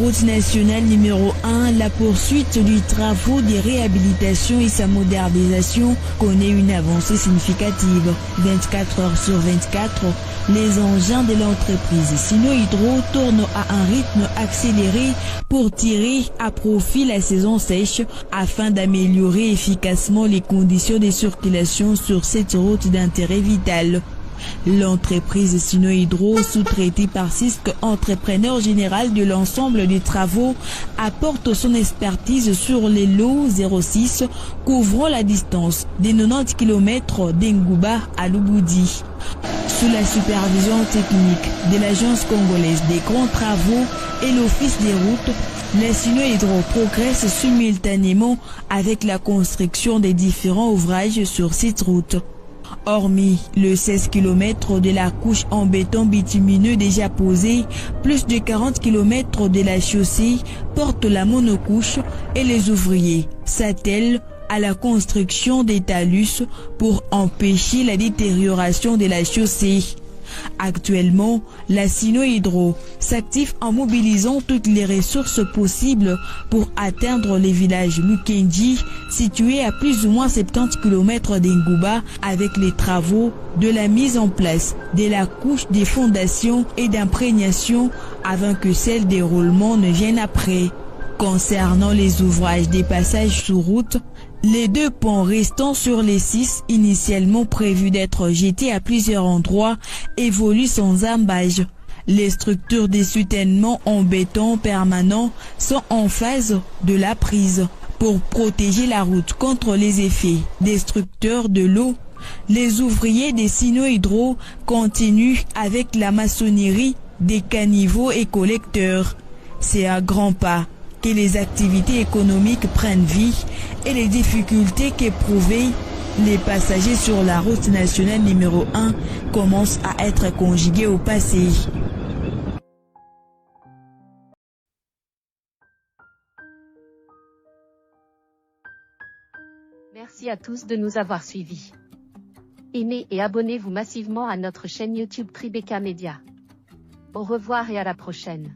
route nationale numéro 1, la poursuite du travaux des réhabilitations et sa modernisation connaît une avancée significative. 24 heures sur 24, les engins de l'entreprise Sino Hydro tournent à un rythme accéléré pour tirer à profit la saison sèche afin d'améliorer efficacement les conditions de circulation sur cette route d'intérêt vital. L'entreprise Sino Hydro, sous-traitée par Cisco, entrepreneur général de l'ensemble des travaux, apporte son expertise sur les lots 06 couvrant la distance des 90 km d'Engouba à Lubudi. Sous la supervision technique de l'Agence congolaise des grands travaux et l'Office des routes, la Sino Hydro progresse simultanément avec la construction des différents ouvrages sur cette route. Hormis le 16 km de la couche en béton bitumineux déjà posée, plus de 40 km de la chaussée portent la monocouche et les ouvriers s'attellent à la construction des talus pour empêcher la détérioration de la chaussée. Actuellement, la Sino Hydro s'active en mobilisant toutes les ressources possibles pour atteindre les villages Mukendi, situés à plus ou moins 70 km d'Engouba, avec les travaux de la mise en place de la couche des fondations et d'imprégnation avant que celle des roulements ne vienne après. Concernant les ouvrages des passages sous route, les 2 ponts restants sur les 6 initialement prévus d'être jetés à plusieurs endroits évoluent sans embâge. Les structures de soutènement en béton permanent sont en phase de la prise. Pour protéger la route contre les effets destructeurs de l'eau, les ouvriers des Sino Hydro continuent avec la maçonnerie des caniveaux et collecteurs. C'est à grands pas que les activités économiques prennent vie et les difficultés qu'éprouvaient les passagers sur la route nationale numéro 1 commencent à être conjuguées au passé. Merci à tous de nous avoir suivis. Aimez et abonnez-vous massivement à notre chaîne YouTube Tribeca Media. Au revoir et à la prochaine.